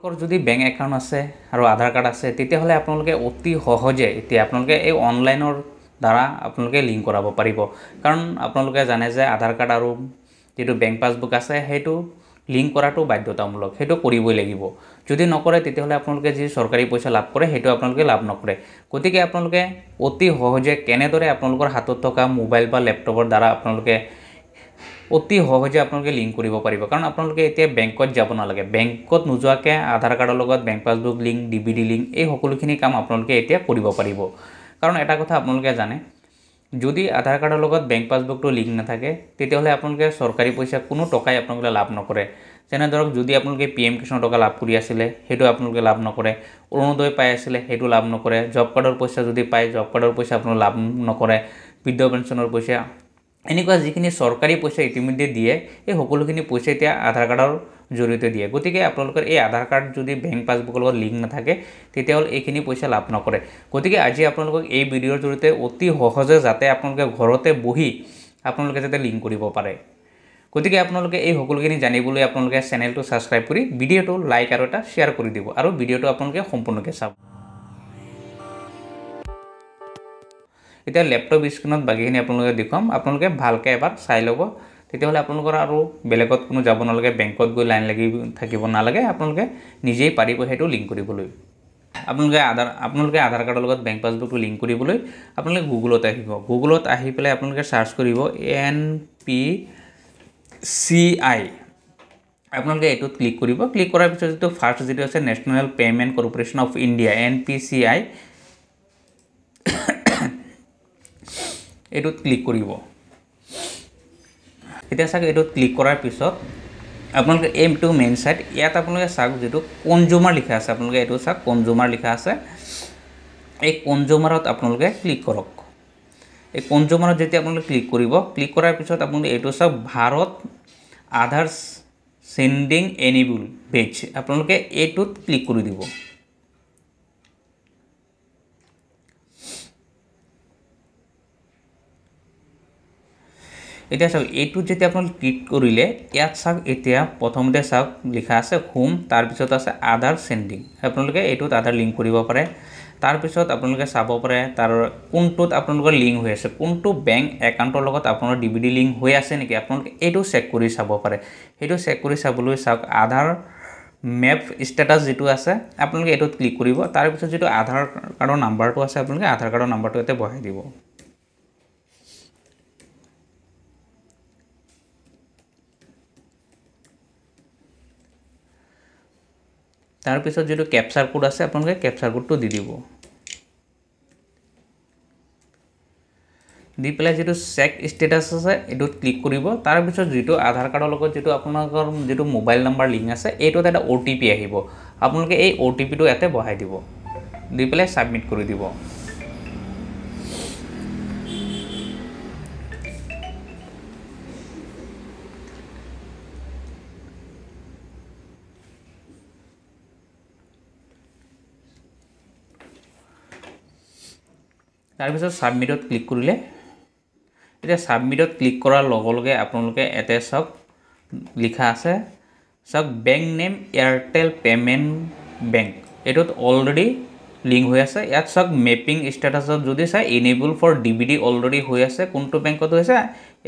আপোনালোকৰ যদি bank account আছে আৰু আধাৰ কাৰ্ড আছে তেতিয়াহ'লে আপোনালোকে অতি সহজে এতিয়া আপোনালোকে এই অনলাইনৰ দ্বাৰা আপোনালোকে লিংক কৰাব পাৰিব কাৰণ আপোনালোকে জানে যে আধাৰ কাৰ্ড আৰু যেটো বেংক পাছবুক আছে হেতু লিংক কৰাটো বাধ্যতামূলক হেতু কৰিবই লাগিব যদি নকৰে তেতিয়াহ'লে আপোনালোকে যি চৰকাৰী পইচা লাভ কৰে হেতু আপোনালোকে লাভ নকৰে গতিকে আপোনালোকে অতি সহজে কেনেদৰে আপোনালোকৰ হাতত থকা মোবাইল বা ল্যাপটপৰ দ্বাৰা আপোনালোকে অতি সহজে আপোনালোকে লিংক কৰিব পাৰিব কাৰণ আপোনালোকে এতিয়া বেংকত যাব নালাগে বেংকত নোযোৱাকে আধাৰ কাৰ্ডৰ লগত bank passbook link DBD link এই সকলোখিনি কাম আপোনালোকে এতিয়া কৰিব পাৰিব কাৰণ এটা কথা আপোনালোকে জানে যদি আধাৰ কাৰ্ডৰ লগত বেংক পাছবুকটো লিংক নাথাকে তেতিয়াহ'লে আপোনালোকে চৰকাৰী পইচা কোনো টকাই আপোনালোকে লাভ নকৰে যেনে ধৰক যদি আপোনালোকে পিএম কিষাণ টকা লাভ কৰি আছিলে হেতু আপোনালোকে লাভ নকৰে অৰুণোদয় পাই আছিলে হেতু লাভ নকৰে জব কাৰ্ডৰ পইচা যদি পায় জব কাৰ্ডৰ পইচা আপোনালোকে লাভ নকৰে বৃদ্ধ পেঞ্চনৰ পইচা এনেকুৱা যিখিনি চৰকাৰী পইচা ইতিমধ্যে দিয়ে এই সকলোখিনি পইচা এতিয়া আধাৰ কাৰ্ডৰ জৰিয়তে দিয়ে গতিকে আপোনালোকৰ এই আধাৰ কাৰ্ড যদি বেংক পাছবুকৰ লগত লিংক নাথাকে তেতিয়াহ'লে এইখিনি পইচা লাভ নকৰে গতিকে আজি আপোনালোকক এই ভিডিঅ'ৰ জৰিয়তে অতি সহজে যাতে আপোনালোকে ঘৰতে বহি আপোনালোকে যাতে লিংক কৰিব পাৰে গতিকে আপোনালোকে এই সকলোখিনি জানিবলৈ আপোনালোকে চেনেলটো সাবস্ক্ৰাইব কৰি ভিডিঅ'টো লাইক আৰু এটা শ্বেয়াৰ কৰি দিব আৰু ভিডিঅ'টো আপোনালোকে সম্পূৰ্ণকৈ চাব এতিয়া ল্যাপটপ স্ক্ৰিনত বাকিখিনি আপোনালোকে দেখুৱাম আপোনালোকে ভালকৈ এবাৰ চাই ল'ব তেতিয়াহ'লে আপোনালোকৰ আৰু বেলেগত কোনো যাব নালাগে বেংকত গৈ লাইন লাগি থাকিব নালাগে আপোনালোকে নিজেই পাৰিব হেতু লিংক কৰিবলৈ আপোনালোকে আধাৰ কাৰ্ডৰ লগত বেংক পাছবুকটো লিংক কৰিবলৈ আপোনালোকে গুগলত আহিব গুগলত আহি পেলাই আপোনালোকে সাৰ্চ কৰিব NPCI আপোনালোকে এটোত ক্লিক কৰিব ক্লিক কৰাৰ পিছত যেটো ফাৰ্স্ট যেটো আছে national payment corporation of India NPCI এটোত ক্লিক কৰিব এটা সাক এটোত ক্লিক কৰাৰ পিছত আপোনালোকে এম2 মেইন সাইট ইয়াত আপোনালোকে সাক যেটো কনজিউমাৰ লিখা আছে আপোনালোকে এটো সাক কনজিউমাৰ লিখা আছে এই কনজিউমাৰত আপোনালোকে ক্লিক কৰক এই কনজিউমাৰত যেতিয়া আপোনালোকে ক্লিক কৰিব ক্লিক কৰাৰ পিছত আপোনালোকে এটো সাক ভাৰত আধাৰ সেন্ডিং এনেবল পেজ আপোনালোকে এটোত ক্লিক কৰি দিব এতিয়া চাওক এটো যেতিয়া আপোনালোকে ক্লিক কৰিলে ইয়াত চাওক এতিয়া প্ৰথমতে চাওক লিখা আছে হোম তাৰ পিছত আছে আধাৰ সেন্ডিং আপোনালোকে এটোত আধাৰ লিংক কৰিব পাৰে তাৰ পিছত আপোনালোকে চাব পাৰে তাৰ কোনটোত আপোনালোকৰ লিংক হৈ আছে কোনটো বেংক একাউণ্টৰ লগত আপোনাৰ ডিবিডি লিংক হৈ আছে নেকি আপোনালোকে এটো চেক কৰি চাব পাৰে হেতু চেক কৰি চাবলৈ চাওক আধাৰ মেপ ষ্টেটাস যেটো আছে আপোনালোকে এটোত ক্লিক কৰিব তাৰ পিছত যেটো আধাৰ কাৰ্ডৰ নাম্বাৰটো আছে আপোনালোকে আধাৰ কাৰ্ডৰ নাম্বাৰটো এতে বহাই দিব তাৰ পিছত যেটো ক্যাপচাৰ কোড আছে আপোনালোকে ক্যাপচাৰ কোডটো দি দিব দি পেলাই যেটো চেক ষ্টেটাস আছে এটোত ক্লিক কৰিব তাৰ পিছত যেটো আধাৰ কাৰ্ডৰ লগত যেটো আপোনালোকৰ যেটো মোবাইল নাম্বাৰ লিংক আছে এটোত এটা ওটিপি আহিব আপোনালোকে এই ওটিপিটো এতে বহাই দিব দি পেলাই সাবমিট কৰি দিব তাৰ পিছত সাবমিটত ক্লিক কৰিলে এটা সাবমিটত ক্লিক কৰাৰ লগে লগে আপোনালোকে এতে সব লিখা আছে সব bank name Airtel payment bank এটোত অলৰেডি লিংক হৈ আছে ইয়াত সব মেপিং ষ্টেটাসত যদি চাই এনেবল ফৰ ডিবিডি অলৰেডি হৈ আছে কোনটো বেংকত হৈছে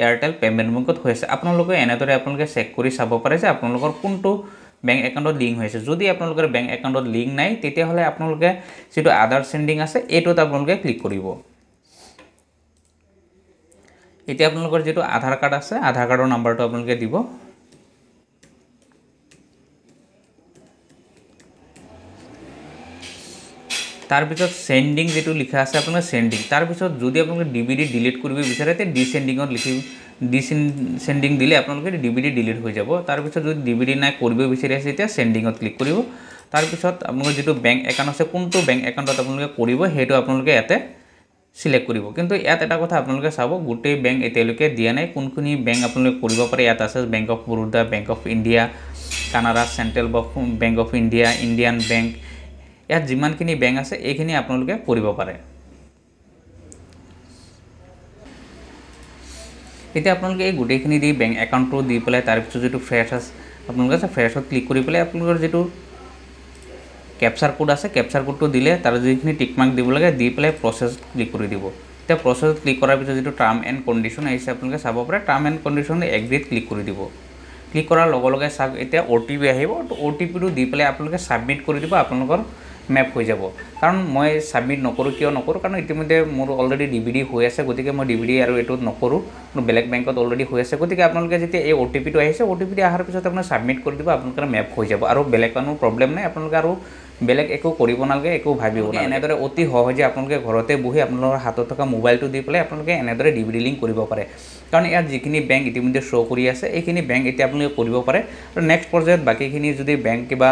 এয়াৰটেল পেমেন্ট বেংকত হৈ আছে আপোনালোকে এনেদৰে আপোনালোকে চেক কৰি চাব পাৰে যে আপোনালোকৰ কোনটো বেংক একাউণ্টত লিংক হৈছে যদি আপোনালোকৰ বেংক একাউণ্টত লিংক নাই তেতিয়াহলে আপোনালোকে যেটো আধাৰ সেন্ডিং আছে এটোত আপোনালোকে ক্লিক কৰিব এতিয়া আপোনালোকৰ যেটো আধাৰ কাৰ্ড আছে আধাৰ কাৰ্ডৰ নাম্বাৰটো আপোনালোকে দিব তাৰ পিছত সেন্ডিং যেটো লিখা আছে আপোনালোকে সেন্ডিং তাৰ পিছত যদি আপোনালোকে ডিবিডি ডিলিট কৰিব বিচাৰে তে ডিসেন্ডিংত লিখিব ডিসেন্ডিং দিলে আপোনালোকে ডিবিডি ডিলিট হৈ যাব তাৰ পিছত যদি ডিবিডি নাই কৰিব বিচাৰি আছে তেতিয়া সেন্ডিংত ক্লিক কৰিব তাৰ পিছত আপোনালোকৰ যেটো বেংক একাউণ্ট আছে কোনটো বেংক একাউণ্টত আপোনালোকে কৰিব হেতু আপোনালোকে এতে সিলেক্ট কৰিব কিন্তু ইয়াত এটা কথা আপোনালোকে চাব গুটে বেংক এতিয়ালৈকে দিয়া নাই কোনখিনি বেংক আপোনালোকে কৰিব পাৰে ইয়াত আছে bank of Baroda bank of India Canada central bank of India Indian bank ইয়াত যিমানখিনি বেংক আছে এইখিনি আপোনালোকে কৰিব পাৰে এতিয়া আপোনালোকে এই গুটেখিনি দি বেংক একাউণ্টটো দি পেলাই তাৰ পিছত যেটো ফ্ৰেছ আছে আপোনালোকে ফ্ৰেছত ক্লিক কৰি পেলাই আপোনালোকৰ যেটো কেপচাৰ কোড আছে কেপচাৰ কোডটো দিলে তাৰ যিখিনি টিক মাৰ্ক দিব লাগে দি পেলাই প্ৰচেছ ক্লিক কৰি দিব এতিয়া প্ৰচেছ ক্লিক কৰাৰ পিছত যেটো টাৰ্ম এণ্ড কণ্ডিশ্যন আহিছে আপোনালোকে চাব পাৰে টাৰ্ম এণ্ড কণ্ডিশ্যন এগ্ৰিত ক্লিক কৰি দিব ক্লিক কৰাৰ লগে লগে চাওক এতিয়া OTP আহিব OTPটো দি পেলাই আপোনালোকে সাবমিট কৰি দিব আপোনালোকৰ মেপ হৈ যাব কাৰণ মই সাবমিট নকৰো কিয় নকৰো কাৰণ ইতিমধ্যে মোৰ অলৰেডি ডিভিডি হৈ আছে গতিকে মই ডিভিডি আৰু এটো নকৰো বেলেগ বেংকত অলৰেডি হৈ আছে গতিকে আপোনালোকে যেতিয়া এই OTPটো আহিছে OTPটো আহাৰ পিছত আপোনালোকে সাবমিট কৰি দিব আপোনালোকৰ মেপ হৈ যাব আৰু বেলেগ কোনো প্ৰবলেম নাই আপোনালোকে আৰু বেলেগ একো কৰিব নালাগে একো ভাবিব নালাগে এনেদৰে অতি সহজে আপোনালোকে ঘৰতে বহি আপোনালোকৰ হাতত থকা মোবাইলটো দি পেলাই আপোনালোকে এনেদৰে ডিভিডি লিংক কৰিব পাৰে কাৰণ ইয়াত যিখিনি বেংক ইতিমধ্যে শ্ব কৰি আছে এইখিনি বেংক এতিয়া আপোনালোকে কৰিব পাৰে আৰু নেক্সট পৰ্যায়ত বাকিখিনি যদি বেংক কিবা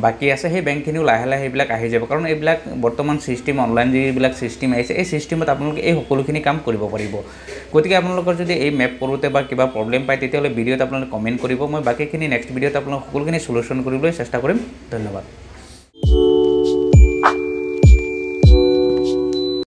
বাকি আছে সেই বেংকখিনিও লাহে লাহে এইবিলাক আহি যাব কাৰণ এইবিলাক বৰ্তমান সিস্টেম অনলাইন যিবিলাক সিস্টেম আহিছে এই সিস্টেমত আপোনালোকে এই সকলোখিনি কাম কৰিব পাৰিব গতিকে আপোনালোকৰ যদি এই মেপ কৰোতে বা কিবা প্ৰবলেম পায় তেতিয়াহলে ভিডিঅ'ত আপোনালোকে কমেন্ট কৰিব মই বাকিখিনি নেক্সট ভিডিঅ'ত আপোনালোক সকলোখিনি সলিউশন কৰিবলৈ চেষ্টা কৰিম ধন্যবাদ